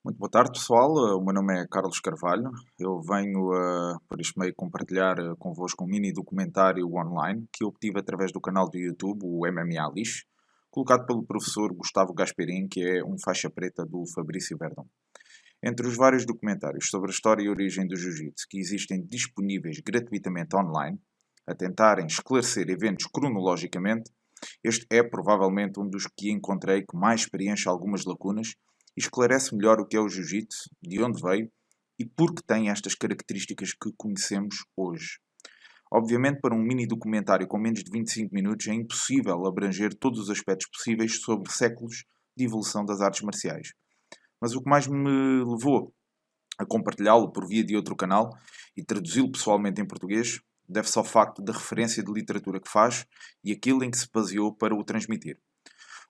Muito boa tarde, pessoal. O meu nome é Carlos Carvalho. Eu venho por este meio compartilhar convosco um mini documentário online que eu obtive através do canal do YouTube, o MMA Lix, colocado pelo professor Gustavo Gasperin, que é um faixa preta do Fabrício Verdão. Entre os vários documentários sobre a história e origem do Jiu-Jitsu que existem disponíveis gratuitamente online, a tentarem esclarecer eventos cronologicamente, este é provavelmente um dos que encontrei que mais preenche algumas lacunas e esclarece melhor o que é o Jiu-Jitsu, de onde veio e por que tem estas características que conhecemos hoje. Obviamente, para um mini documentário com menos de 25 minutos é impossível abranger todos os aspectos possíveis sobre séculos de evolução das artes marciais. Mas o que mais me levou a compartilhá-lo por via de outro canal e traduzi-lo pessoalmente em português deve-se ao facto da referência de literatura que faz e aquilo em que se baseou para o transmitir.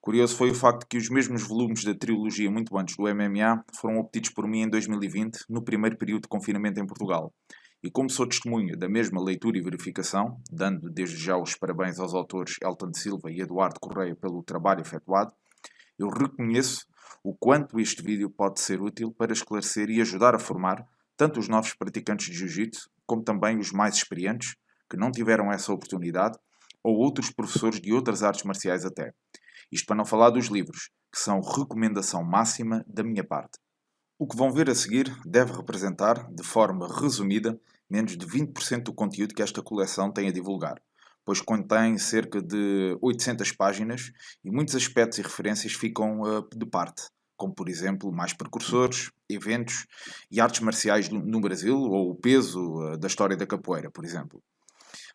Curioso foi o facto de que os mesmos volumes da trilogia muito antes do MMA foram obtidos por mim em 2020, no primeiro período de confinamento em Portugal. E como sou testemunha da mesma leitura e verificação, dando desde já os parabéns aos autores Elton Silva e Eduardo Correia pelo trabalho efetuado, eu reconheço o quanto este vídeo pode ser útil para esclarecer e ajudar a formar tanto os novos praticantes de Jiu-Jitsu, como também os mais experientes, que não tiveram essa oportunidade, ou outros professores de outras artes marciais até. Isto para não falar dos livros, que são recomendação máxima da minha parte. O que vão ver a seguir deve representar, de forma resumida, menos de 20% do conteúdo que esta coleção tem a divulgar, pois contém cerca de 800 páginas e muitos aspectos e referências ficam de parte, como por exemplo mais precursores, eventos e artes marciais no Brasil ou o peso da história da capoeira, por exemplo.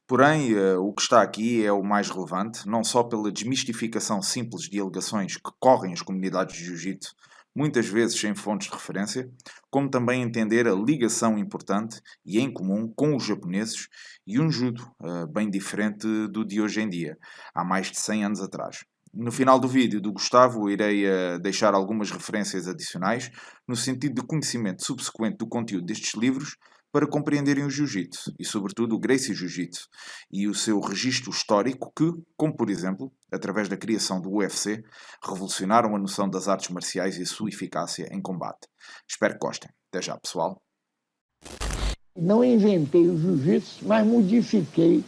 Porém, o que está aqui é o mais relevante, não só pela desmistificação simples de alegações que correm as comunidades de jiu-jitsu, muitas vezes sem fontes de referência, como também entender a ligação importante e em comum com os japoneses e um judo bem diferente do de hoje em dia, há mais de 100 anos atrás. No final do vídeo do Gustavo irei deixar algumas referências adicionais no sentido de conhecimento subsequente do conteúdo destes livros para compreenderem o Jiu-Jitsu e, sobretudo, o Gracie Jiu-Jitsu e o seu registro histórico que, como por exemplo, através da criação do UFC, revolucionaram a noção das artes marciais e a sua eficácia em combate. Espero que gostem. Até já, pessoal. Não inventei o jiu-jitsu, mas modifiquei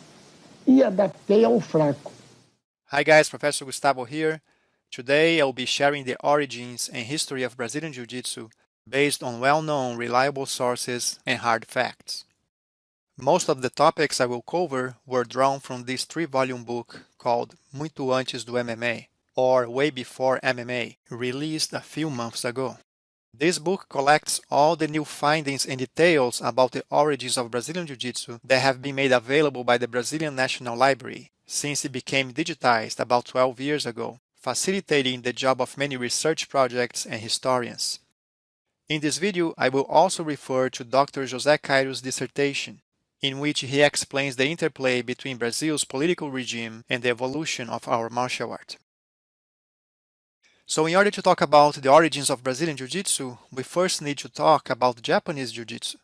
e adaptei ao fraco. Hi guys, Professor Gustavo here. Today I will be sharing the origins and history of Brazilian Jiu-Jitsu based on well-known, reliable sources and hard facts. Most of the topics I will cover were drawn from this 3-volume book called Muito Antes do MMA, or Way Before MMA, released a few months ago. This book collects all the new findings and details about the origins of Brazilian Jiu-Jitsu that have been made available by the Brazilian National Library since it became digitized about 12 years ago, facilitating the job of many research projects and historians. In this video, I will also refer to Dr. José Cairo's dissertation, in which he explains the interplay between Brazil's political regime and the evolution of our martial art. So in order to talk about the origins of Brazilian Jiu-Jitsu, we first need to talk about Japanese Jiu-Jitsu,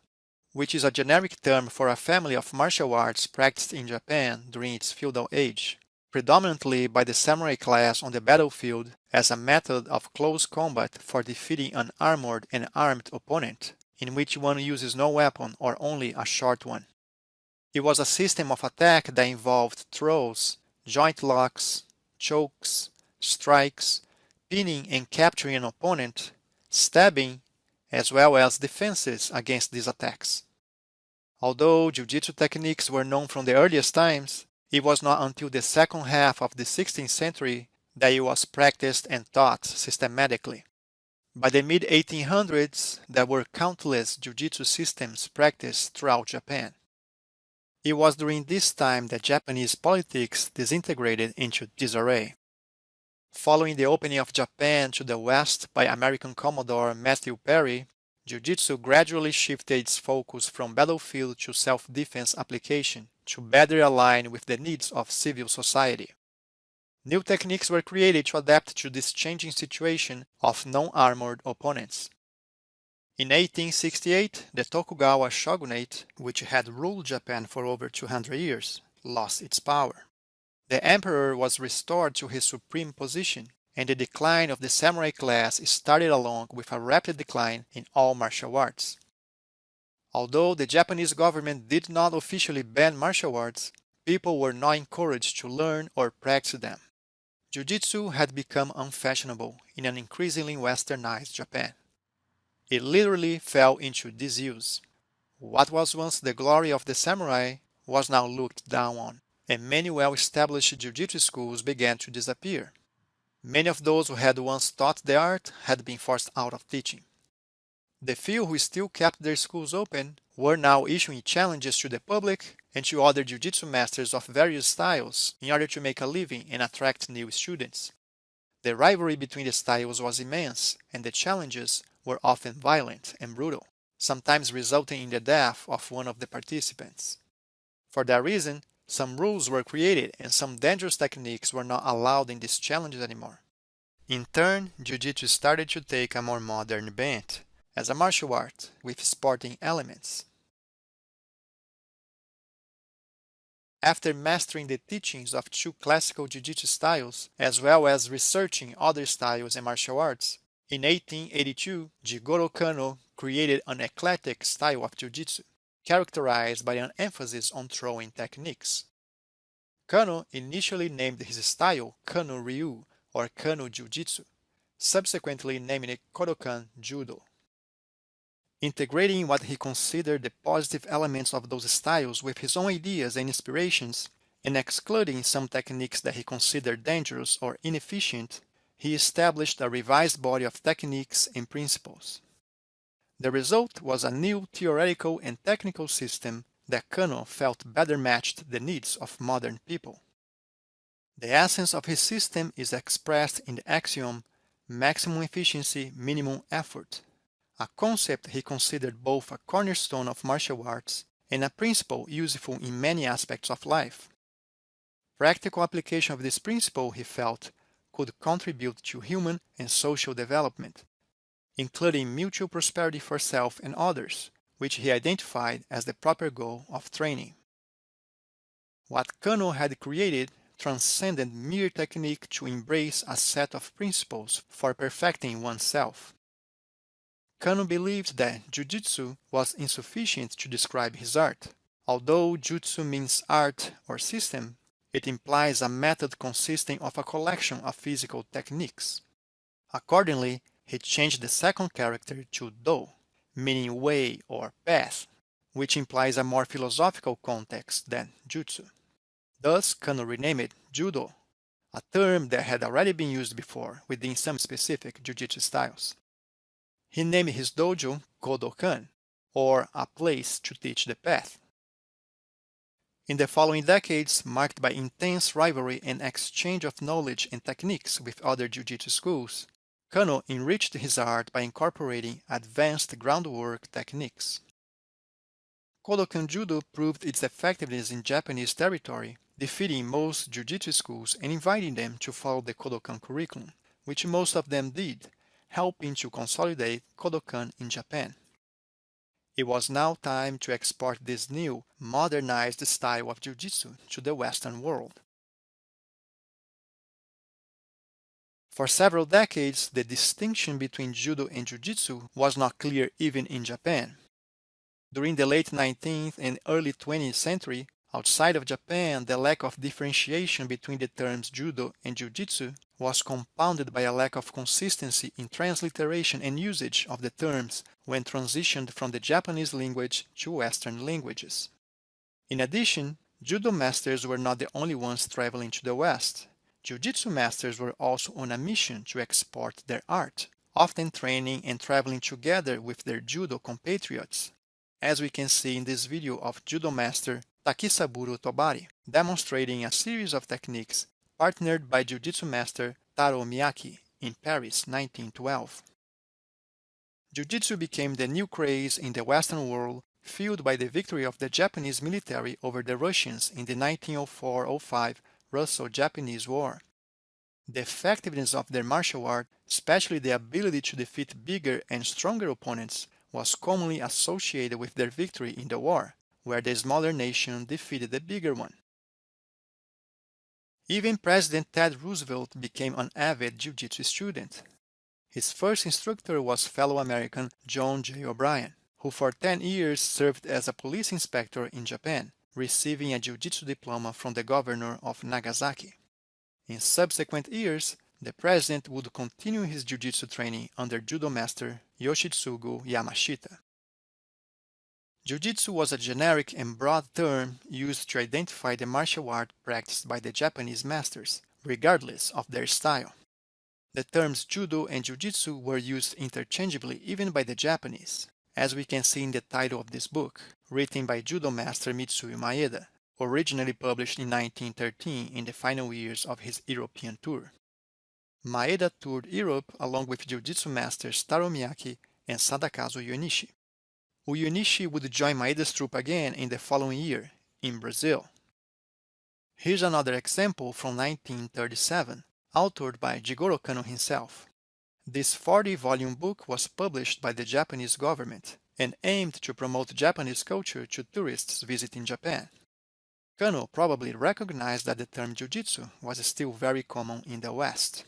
which is a generic term for a family of martial arts practiced in Japan during its feudal age, predominantly by the samurai class on the battlefield as a method of close combat for defeating an armored and armed opponent, in which one uses no weapon or only a short one. It was a system of attack that involved throws, joint locks, chokes, strikes, pinning and capturing an opponent, stabbing, as well as defenses against these attacks. Although jiu-jitsu techniques were known from the earliest times, it was not until the second half of the 16th century that it was practiced and taught systematically. By the mid-1800s, there were countless jiu-jitsu systems practiced throughout Japan. It was during this time that Japanese politics disintegrated into disarray. Following the opening of Japan to the West by American Commodore Matthew Perry, Jiu-Jitsu gradually shifted its focus from battlefield to self-defense application to better align with the needs of civil society. New techniques were created to adapt to this changing situation of non-armored opponents. In 1868, the Tokugawa shogunate, which had ruled Japan for over 200 years, lost its power. The emperor was restored to his supreme position, and the decline of the samurai class started along with a rapid decline in all martial arts. Although the Japanese government did not officially ban martial arts, people were not encouraged to learn or practice them. Jiu-Jitsu had become unfashionable in an increasingly westernized Japan. It literally fell into disuse. What was once the glory of the samurai was now looked down on, and many well-established Jiu-Jitsu schools began to disappear. Many of those who had once taught the art had been forced out of teaching. The few who still kept their schools open were now issuing challenges to the public and to other jiu-jitsu masters of various styles in order to make a living and attract new students. The rivalry between the styles was immense, and the challenges were often violent and brutal, sometimes resulting in the death of one of the participants. For that reason, some rules were created and some dangerous techniques were not allowed in these challenges anymore. In turn, jiu-jitsu started to take a more modern bent as a martial art with sporting elements. After mastering the teachings of two classical jiu-jitsu styles, as well as researching other styles and martial arts, in 1882, Jigoro Kano created an eclectic style of jiu-jitsu, characterized by an emphasis on throwing techniques. Kano initially named his style Kano Ryu or Kano Jiu-Jitsu, subsequently naming it Kodokan Judo. Integrating what he considered the positive elements of those styles with his own ideas and inspirations, and excluding some techniques that he considered dangerous or inefficient, he established a revised body of techniques and principles. The result was a new theoretical and technical system that Kano felt better matched the needs of modern people. The essence of his system is expressed in the axiom maximum efficiency, minimum effort, a concept he considered both a cornerstone of martial arts and a principle useful in many aspects of life. Practical application of this principle, he felt, could contribute to human and social development, including mutual prosperity for self and others, which he identified as the proper goal of training. What Kano had created transcended mere technique to embrace a set of principles for perfecting oneself. Kano believed that Jiu-Jitsu was insufficient to describe his art. Although Jutsu means art or system, it implies a method consisting of a collection of physical techniques. Accordingly, he changed the second character to Do, meaning way or path, which implies a more philosophical context than Jutsu. Thus, Kano renamed it Judo, a term that had already been used before within some specific Jiu-Jitsu styles. He named his dojo Kodokan, or a place to teach the path. In the following decades, marked by intense rivalry and exchange of knowledge and techniques with other jiu-jitsu schools, Kano enriched his art by incorporating advanced groundwork techniques. Kodokan Judo proved its effectiveness in Japanese territory, defeating most jiu-jitsu schools and inviting them to follow the Kodokan curriculum, which most of them did, helping to consolidate Kodokan in Japan. It was now time to export this new, modernized style of jiu-jitsu to the Western world. For several decades, the distinction between judo and jiu-jitsu was not clear even in Japan. During the late 19th and early 20th century, outside of Japan, the lack of differentiation between the terms judo and jiu-jitsu was compounded by a lack of consistency in transliteration and usage of the terms when transitioned from the Japanese language to Western languages. In addition, judo masters were not the only ones traveling to the West. Jiu-jitsu masters were also on a mission to export their art, often training and traveling together with their judo compatriots, as we can see in this video of judo master Takisaburo Tobari, demonstrating a series of techniques partnered by jiu-jitsu master Taro Miyake in Paris 1912. Jiu-jitsu became the new craze in the Western world, fueled by the victory of the Japanese military over the Russians in the 1904-05 Russo-Japanese War. The effectiveness of their martial art, especially the ability to defeat bigger and stronger opponents, was commonly associated with their victory in the war, where the smaller nation defeated the bigger one. Even President Ted Roosevelt became an avid Jiu-Jitsu student. His first instructor was fellow American John J. O'Brien, who for 10 years served as a police inspector in Japan, receiving a Jiu-Jitsu diploma from the governor of Nagasaki. In subsequent years, the president would continue his Jiu-Jitsu training under Judo master Yoshitsugu Yamashita. Jiu-Jitsu was a generic and broad term used to identify the martial art practiced by the Japanese masters, regardless of their style. The terms Judo and Jiu-Jitsu were used interchangeably even by the Japanese, as we can see in the title of this book, written by Judo master Mitsuyo Maeda, originally published in 1913 in the final years of his European tour. Maeda toured Europe along with Jiu-Jitsu masters Taro Miyake and Sadakazu Yonishi. Uyunishi would join Maeda's troupe again in the following year, in Brazil. Here's another example from 1937, authored by Jigoro Kano himself. This 40-volume book was published by the Japanese government and aimed to promote Japanese culture to tourists visiting Japan. Kano probably recognized that the term Jiu-Jitsu was still very common in the West.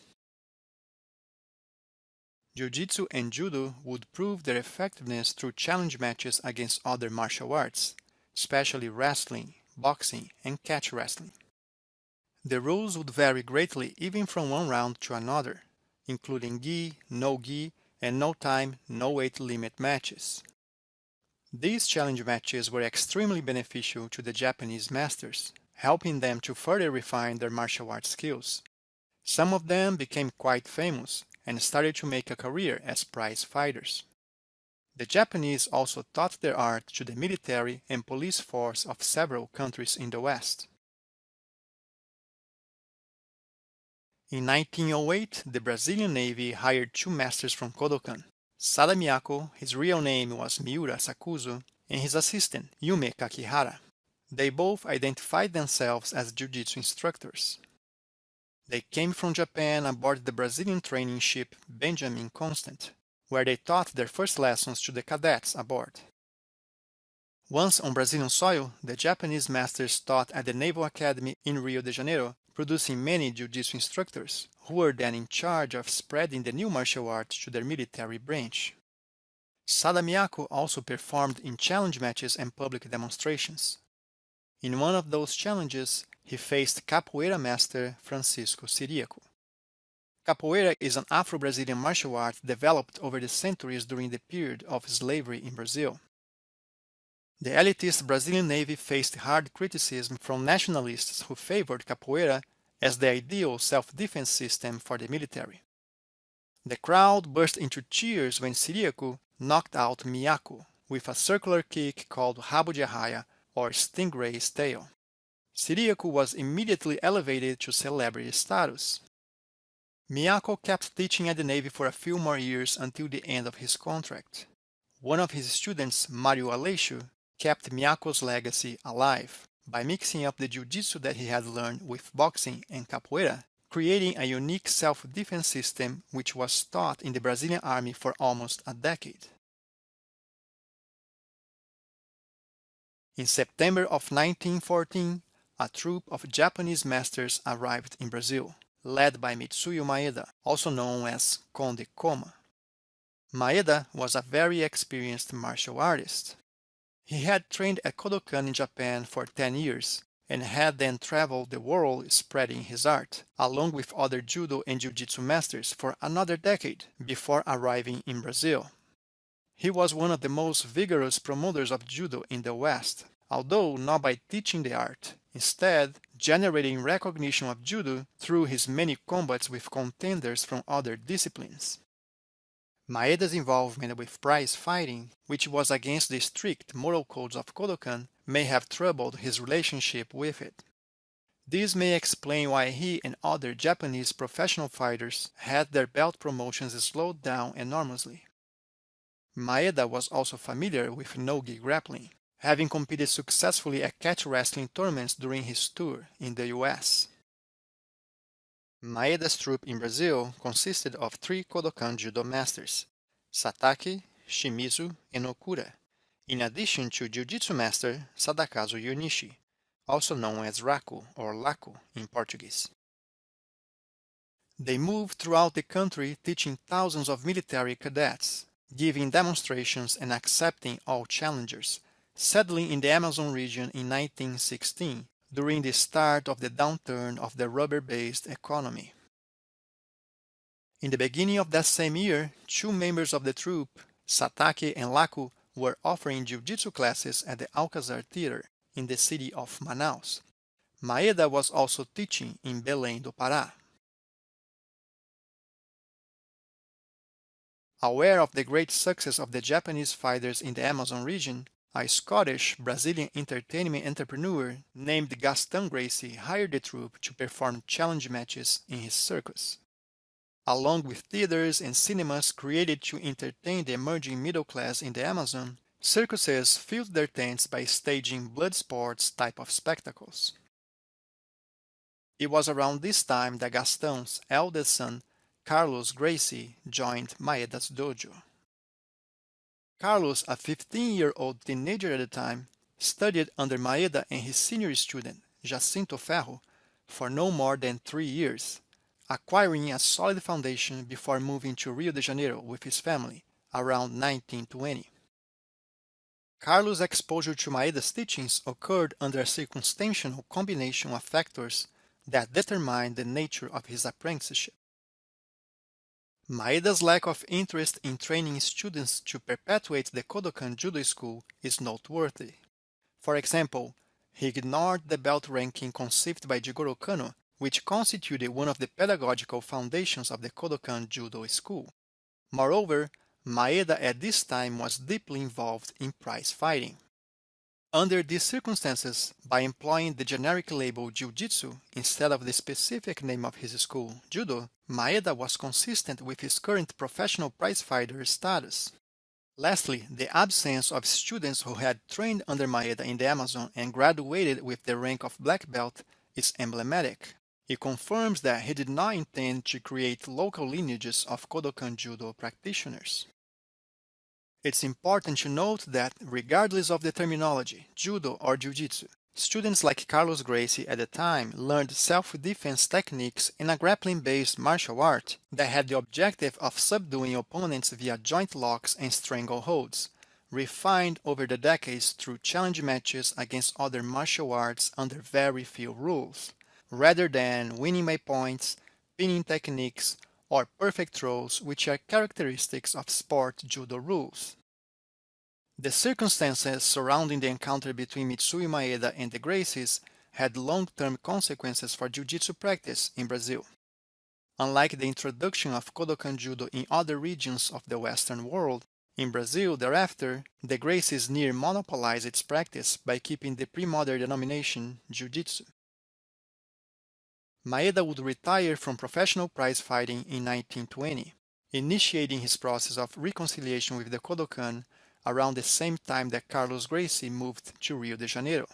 Jiu-Jitsu and Judo would prove their effectiveness through challenge matches against other martial arts, especially wrestling, boxing, and catch wrestling. The rules would vary greatly even from one round to another, including gi, no gi, and no time, no weight limit matches. These challenge matches were extremely beneficial to the Japanese masters, helping them to further refine their martial arts skills. Some of them became quite famous and started to make a career as prize fighters. The Japanese also taught their art to the military and police force of several countries in the West. In 1908, the Brazilian Navy hired two masters from Kodokan. Sada Miyako, his real name was Miura Sakuzo, and his assistant, Yume Kakihara. They both identified themselves as jiu-jitsu instructors. They came from Japan aboard the Brazilian training ship Benjamin Constant, where they taught their first lessons to the cadets aboard. Once on Brazilian soil, the Japanese masters taught at the Naval Academy in Rio de Janeiro, producing many jiu-jitsu instructors, who were then in charge of spreading the new martial arts to their military branch. Sada Miyako also performed in challenge matches and public demonstrations. In one of those challenges, he faced capoeira master Francisco Siriaco. Capoeira is an Afro-Brazilian martial art developed over the centuries during the period of slavery in Brazil. The elitist Brazilian Navy faced hard criticism from nationalists who favored capoeira as the ideal self-defense system for the military. The crowd burst into cheers when Siriaco knocked out Miyako with a circular kick called rabo de arraia or stingray's tail. Siriaco was immediately elevated to celebrity status. Miyako kept teaching at the Navy for a few more years until the end of his contract. One of his students, Mario Aleixo, kept Miyako's legacy alive by mixing up the jiu-jitsu that he had learned with boxing and capoeira, creating a unique self-defense system which was taught in the Brazilian Army for almost a decade. In September of 1914, a troop of Japanese masters arrived in Brazil, led by Mitsuyo Maeda, also known as Conde Koma. Maeda was a very experienced martial artist. He had trained at Kodokan in Japan for 10 years and had then traveled the world spreading his art, along with other judo and jiu-jitsu masters for another decade before arriving in Brazil. He was one of the most vigorous promoters of judo in the West, although not by teaching the art, instead generating recognition of judo through his many combats with contenders from other disciplines. Maeda's involvement with prize fighting, which was against the strict moral codes of Kodokan, may have troubled his relationship with it. This may explain why he and other Japanese professional fighters had their belt promotions slowed down enormously. Maeda was also familiar with no-gi grappling, having competed successfully at catch wrestling tournaments during his tour in the US. Maeda's troupe in Brazil consisted of 3 Kodokan judo masters, Satake, Shimizu, and Okura, in addition to jiu-jitsu master Sadakazu Yonishi, also known as raku or laku in Portuguese. They moved throughout the country teaching thousands of military cadets, giving demonstrations and accepting all challengers, settling in the Amazon region in 1916 during the start of the downturn of the rubber-based economy. In the beginning of that same year, two members of the troupe, Satake and Laku, were offering jiu-jitsu classes at the Alcazar Theater in the city of Manaus. Maeda was also teaching in Belém do Pará. Aware of the great success of the Japanese fighters in the Amazon region, a Scottish Brazilian entertainment entrepreneur named Gaston Gracie hired the troupe to perform challenge matches in his circus. Along with theaters and cinemas created to entertain the emerging middle class in the Amazon, circuses filled their tents by staging blood sports type of spectacles. It was around this time that Gaston's eldest son, Carlos Gracie, joined Maeda's dojo. Carlos, a 15-year-old teenager at the time, studied under Maeda and his senior student, Jacinto Ferro, for no more than 3 years, acquiring a solid foundation before moving to Rio de Janeiro with his family around 1920. Carlos' exposure to Maeda's teachings occurred under a circumstantial combination of factors that determined the nature of his apprenticeship. Maeda's lack of interest in training students to perpetuate the Kodokan Judo School is noteworthy. For example, he ignored the belt ranking conceived by Jigoro Kano, which constituted one of the pedagogical foundations of the Kodokan Judo School. Moreover, Maeda at this time was deeply involved in prize fighting. Under these circumstances, by employing the generic label Ju-Jitsu instead of the specific name of his school, Judo, Maeda was consistent with his current professional prizefighter status. Lastly, the absence of students who had trained under Maeda in the Amazon and graduated with the rank of black belt is emblematic. It confirms that he did not intend to create local lineages of Kodokan Judo practitioners. It's important to note that, regardless of the terminology, Judo or Jiu-Jitsu, students like Carlos Gracie at the time learned self-defense techniques in a grappling-based martial art that had the objective of subduing opponents via joint locks and strangleholds, refined over the decades through challenge matches against other martial arts under very few rules, rather than winning by points, pinning techniques, or perfect throws, which are characteristics of sport judo rules. The circumstances surrounding the encounter between Mitsui Maeda and the Gracies had long-term consequences for jiu-jitsu practice in Brazil. Unlike the introduction of Kodokan Judo in other regions of the Western world, in Brazil thereafter, the Gracies near monopolized its practice by keeping the pre-modern denomination Jiu-Jitsu. Maeda would retire from professional prize fighting in 1920, initiating his process of reconciliation with the Kodokan around the same time that Carlos Gracie moved to Rio de Janeiro.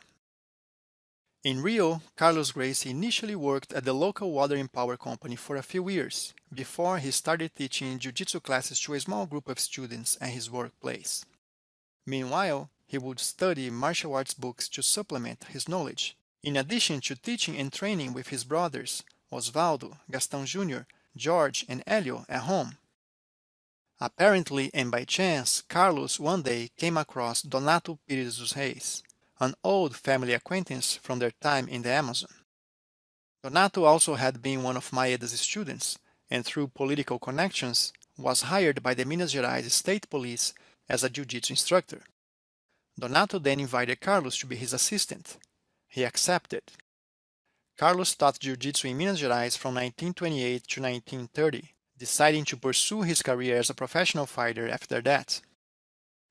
In Rio, Carlos Gracie initially worked at the local watering power company for a few years, before he started teaching jiu-jitsu classes to a small group of students at his workplace. Meanwhile, he would study martial arts books to supplement his knowledge, in addition to teaching and training with his brothers, Osvaldo, Gaston Jr., George, and Helio at home. Apparently and by chance, Carlos one day came across Donato Pires dos Reis, an old family acquaintance from their time in the Amazon. Donato also had been one of Maeda's students, and through political connections, was hired by the Minas Gerais State Police as a jiu-jitsu instructor. Donato then invited Carlos to be his assistant. He accepted. Carlos taught jiu-jitsu in Minas Gerais from 1928 to 1930, deciding to pursue his career as a professional fighter after that.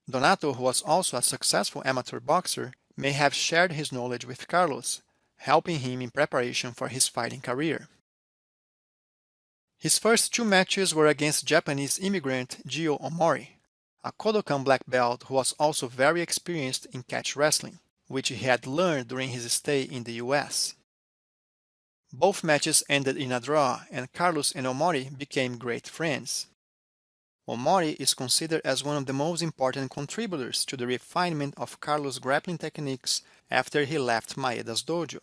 Donato, who was also a successful amateur boxer, may have shared his knowledge with Carlos, helping him in preparation for his fighting career. His first two matches were against Japanese immigrant Gio Omori, a Kodokan black belt who was also very experienced in catch wrestling, which he had learned during his stay in the US. Both matches ended in a draw, and Carlos and Omori became great friends. Omori is considered as one of the most important contributors to the refinement of Carlos' grappling techniques after he left Maeda's dojo.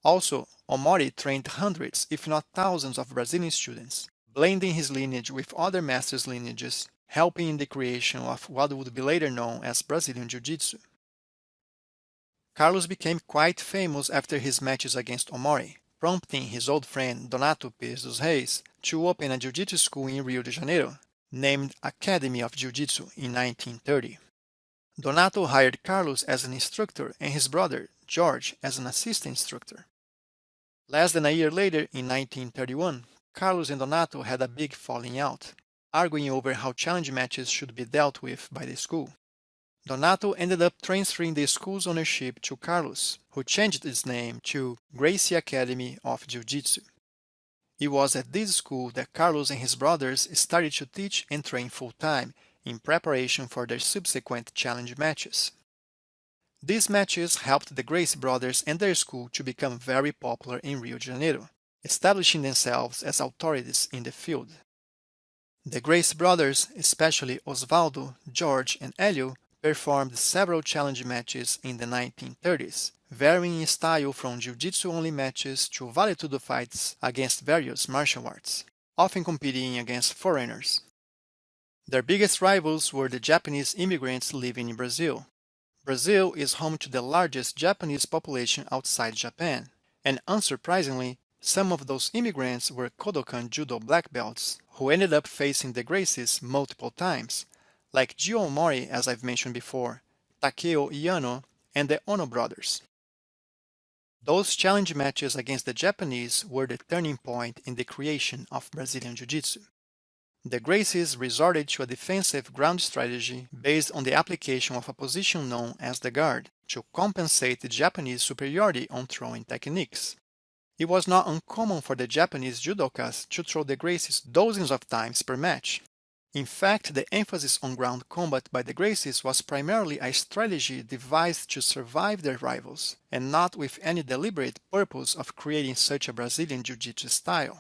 Also, Omori trained hundreds, if not thousands, of Brazilian students, blending his lineage with other masters' lineages, helping in the creation of what would be later known as Brazilian Jiu-Jitsu. Carlos became quite famous after his matches against Omori, prompting his old friend Donato Pires dos Reis to open a jiu-jitsu school in Rio de Janeiro, named Academy of Jiu-Jitsu in 1930. Donato hired Carlos as an instructor and his brother, George, as an assistant instructor. Less than a year later, in 1931, Carlos and Donato had a big falling out, arguing over how challenge matches should be dealt with by the school. Donato ended up transferring the school's ownership to Carlos, who changed its name to Gracie Academy of Jiu-Jitsu. It was at this school that Carlos and his brothers started to teach and train full-time in preparation for their subsequent challenge matches. These matches helped the Gracie brothers and their school to become very popular in Rio de Janeiro, establishing themselves as authorities in the field. The Gracie brothers, especially Osvaldo, George, and Hélio, performed several challenge matches in the 1930s, varying in style from jiu-jitsu-only matches to vale-tudo fights against various martial arts, often competing against foreigners. Their biggest rivals were the Japanese immigrants living in Brazil. Brazil is home to the largest Japanese population outside Japan, and unsurprisingly, some of those immigrants were Kodokan judo black belts who ended up facing the Gracies multiple times, like Gio Mori, as I've mentioned before, Takeo Iano, and the Ono brothers. Those challenge matches against the Japanese were the turning point in the creation of Brazilian Jiu-Jitsu. The Gracies resorted to a defensive ground strategy based on the application of a position known as the guard to compensate the Japanese superiority on throwing techniques. It was not uncommon for the Japanese judokas to throw the Gracies dozens of times per match. In fact, the emphasis on ground combat by the Gracies was primarily a strategy devised to survive their rivals, and not with any deliberate purpose of creating such a Brazilian Jiu-Jitsu style.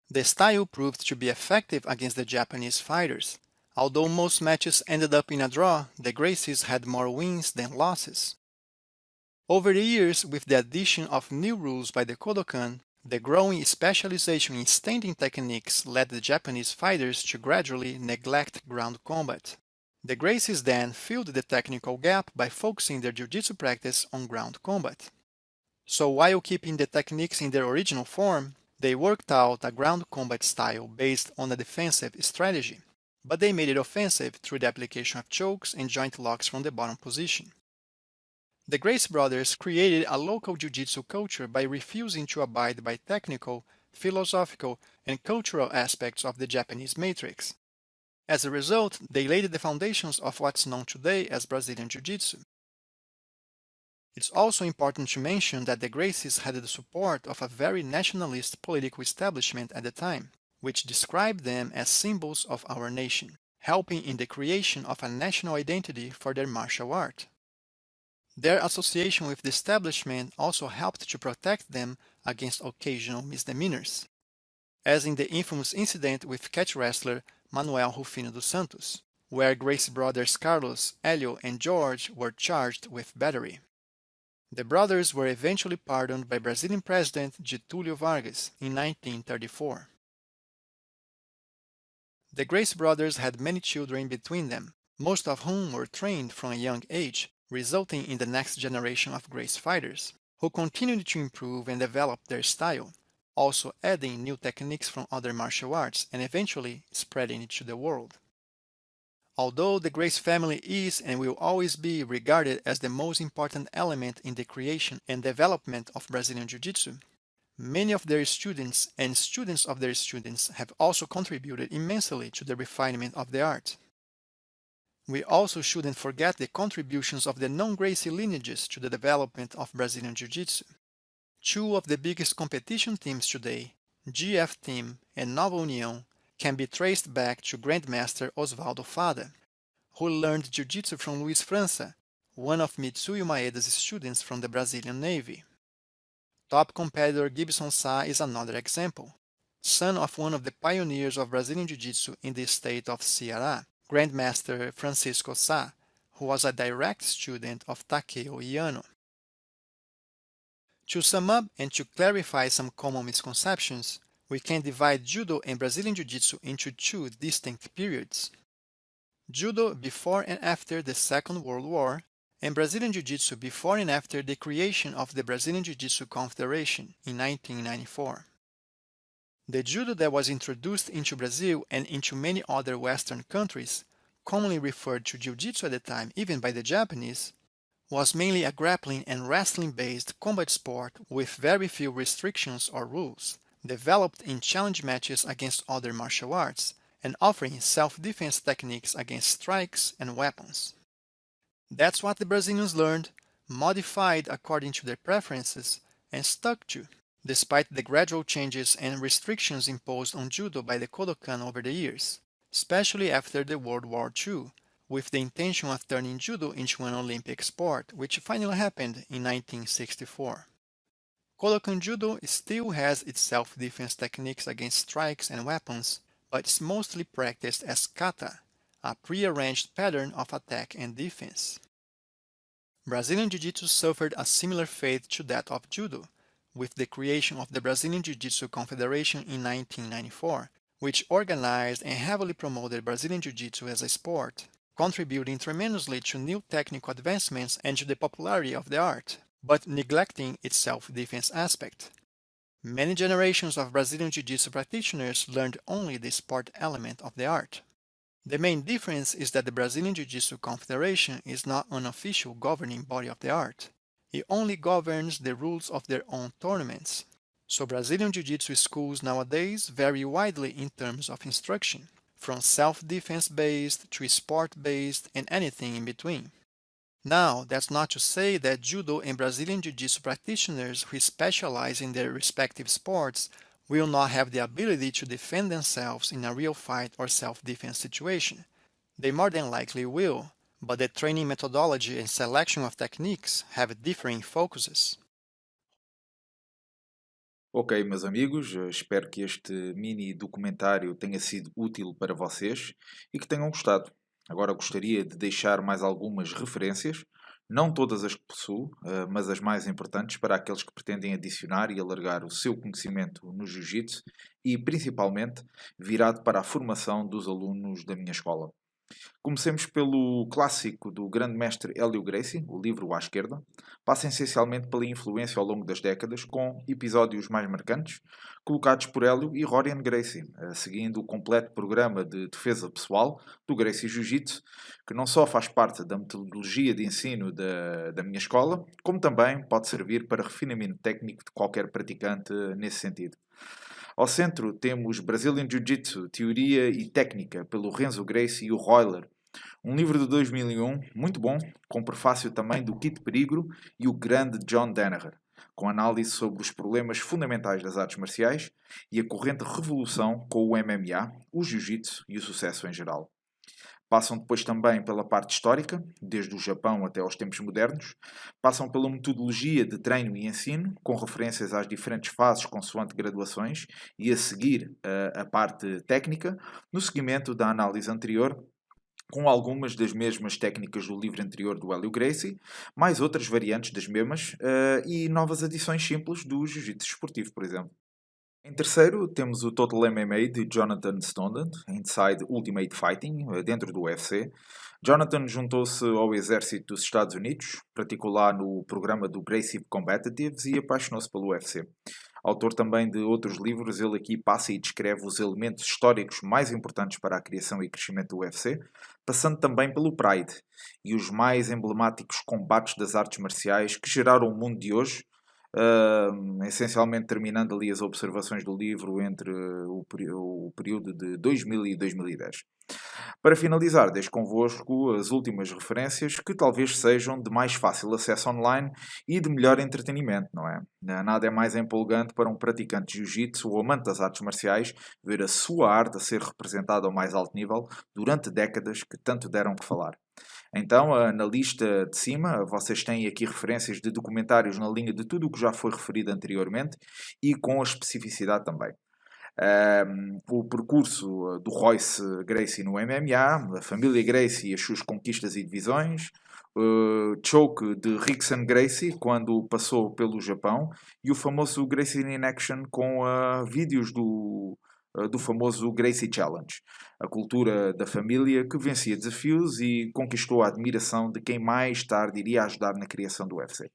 The style proved to be effective against the Japanese fighters. Although most matches ended up in a draw, the Gracies had more wins than losses. Over the years, with the addition of new rules by the Kodokan, the growing specialization in standing techniques led the Japanese fighters to gradually neglect ground combat. The Gracies then filled the technical gap by focusing their jiu-jitsu practice on ground combat. So while keeping the techniques in their original form, they worked out a ground combat style based on a defensive strategy, but they made it offensive through the application of chokes and joint locks from the bottom position. The Gracie brothers created a local jiu-jitsu culture by refusing to abide by technical, philosophical, and cultural aspects of the Japanese matrix. As a result, they laid the foundations of what's known today as Brazilian Jiu-Jitsu. It's also important to mention that the Gracies had the support of a very nationalist political establishment at the time, which described them as symbols of our nation, helping in the creation of a national identity for their martial art. Their association with the establishment also helped to protect them against occasional misdemeanors, as in the infamous incident with catch wrestler Manuel Rufino dos Santos, where Gracie brothers Carlos, Hélio, and George were charged with battery. The brothers were eventually pardoned by Brazilian President Getúlio Vargas in 1934. The Gracie brothers had many children between them, most of whom were trained from a young age, resulting in the next generation of Gracie fighters, who continued to improve and develop their style, also adding new techniques from other martial arts and eventually spreading it to the world. Although the Gracie family is and will always be regarded as the most important element in the creation and development of Brazilian Jiu-Jitsu, many of their students and students of their students have also contributed immensely to the refinement of the art. We also shouldn't forget the contributions of the non-Gracie lineages to the development of Brazilian Jiu-Jitsu. Two of the biggest competition teams today, GF Team and Nova União, can be traced back to Grandmaster Osvaldo Fada, who learned Jiu-Jitsu from Luiz França, one of Mitsuyo Maeda's students from the Brazilian Navy. Top competitor Gibson Sa is another example. son of one of the pioneers of Brazilian Jiu-Jitsu in the state of Ceará, Grandmaster Francisco Sá, who was a direct student of Takeo Yano. To sum up and to clarify some common misconceptions, we can divide Judo and Brazilian Jiu-Jitsu into two distinct periods. Judo before and after the Second World War, and Brazilian Jiu-Jitsu before and after the creation of the Brazilian Jiu-Jitsu Confederation in 1994. The Judo that was introduced into Brazil and into many other Western countries, commonly referred to Jiu-Jitsu at the time even by the Japanese, was mainly a grappling and wrestling-based combat sport with very few restrictions or rules, developed in challenge matches against other martial arts, and offering self-defense techniques against strikes and weapons. That's what the Brazilians learned, modified according to their preferences, and stuck to, despite the gradual changes and restrictions imposed on Judo by the Kodokan over the years, especially after the World War II, with the intention of turning Judo into an Olympic sport, which finally happened in 1964. Kodokan Judo still has its self-defense techniques against strikes and weapons, but is mostly practiced as kata, a prearranged pattern of attack and defense. Brazilian Jiu-Jitsu suffered a similar fate to that of Judo, with the creation of the Brazilian Jiu-Jitsu Confederation in 1994, which organized and heavily promoted Brazilian Jiu-Jitsu as a sport, contributing tremendously to new technical advancements and to the popularity of the art, but neglecting its self-defense aspect. Many generations of Brazilian Jiu-Jitsu practitioners learned only the sport element of the art. The main difference is that the Brazilian Jiu-Jitsu Confederation is not an official governing body of the art. It only governs the rules of their own tournaments. So Brazilian Jiu-Jitsu schools nowadays vary widely in terms of instruction, from self-defense based to sport-based and anything in between. Now, that's not to say that Judo and Brazilian Jiu-Jitsu practitioners who specialize in their respective sports will not have the ability to defend themselves in a real fight or self-defense situation. They more than likely will, but the training methodology and selection of techniques have differing focuses. Ok, meus amigos, espero que este mini documentário tenha sido útil para vocês e que tenham gostado. Agora gostaria de deixar mais algumas referências, não todas as que possuo, mas as mais importantes para aqueles que pretendem adicionar e alargar o seu conhecimento no Jiu-Jitsu e, principalmente, virado para a formação dos alunos da minha escola. Comecemos pelo clássico do grande mestre Hélio Gracie, o livro à esquerda. Passa essencialmente pela influência ao longo das décadas, com episódios mais marcantes, colocados por Hélio e Rorian Gracie, seguindo o completo programa de defesa pessoal do Gracie Jiu-Jitsu, que não só faz parte da metodologia de ensino da minha escola, como também pode servir para refinamento técnico de qualquer praticante nesse sentido. Ao centro temos Brazilian Jiu-Jitsu, Teoria e Técnica, pelo Renzo Gracie e o Royler. Um livro de 2001, muito bom, com prefácio também do Kit Perigro e o grande John Danaher, com análise sobre os problemas fundamentais das artes marciais e a corrente revolução com o MMA, o Jiu-Jitsu e o sucesso em geral. Passam depois também pela parte histórica, desde o Japão até aos tempos modernos. Passam pela metodologia de treino e ensino, com referências às diferentes fases consoante graduações, e a seguir a parte técnica, no seguimento da análise anterior, com algumas das mesmas técnicas do livro anterior do Hélio Gracie, mais outras variantes das mesmas e novas adições simples do Jiu-Jitsu esportivo, por exemplo. Em terceiro, temos o Total MMA de Jonathan Stondent, Inside Ultimate Fighting, dentro do UFC. Jonathan juntou-se ao exército dos Estados Unidos, praticou lá no programa do Gracie Combatives e apaixonou-se pelo UFC. Autor também de outros livros, ele aqui passa e descreve os elementos históricos mais importantes para a criação e crescimento do UFC, passando também pelo Pride e os mais emblemáticos combates das artes marciais que geraram o mundo de hoje, essencialmente terminando ali as observações do livro entre o período de 2000 e 2010. Para finalizar, deixo convosco as últimas referências que talvez sejam de mais fácil acesso online e de melhor entretenimento, não é? Nada é mais empolgante para um praticante de jiu-jitsu ou amante das artes marciais ver a sua arte a ser representada ao mais alto nível durante décadas que tanto deram que falar. Então, na lista de cima, vocês têm aqui referências de documentários na linha de tudo o que já foi referido anteriormente e com a especificidade também. O percurso do Royce Gracie no MMA, a família Gracie e as suas conquistas e divisões, choke de Rickson Gracie quando passou pelo Japão e o famoso Gracie in Action com vídeos do famoso Gracie Challenge, a cultura da família que vencia desafios e conquistou a admiração de quem mais tarde iria ajudar na criação do UFC.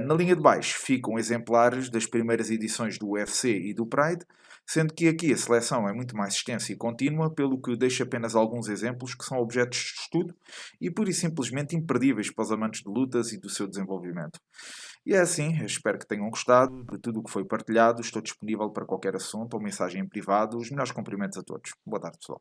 Na linha de baixo ficam exemplares das primeiras edições do UFC e do Pride, sendo que aqui a seleção é muito mais extensa e contínua, pelo que deixo apenas alguns exemplos que são objetos de estudo e pura e simplesmente imperdíveis para os amantes de lutas e do seu desenvolvimento. E é assim, eu espero que tenham gostado de tudo o que foi partilhado. Estou disponível para qualquer assunto ou mensagem em privado. Os melhores cumprimentos a todos. Boa tarde, pessoal.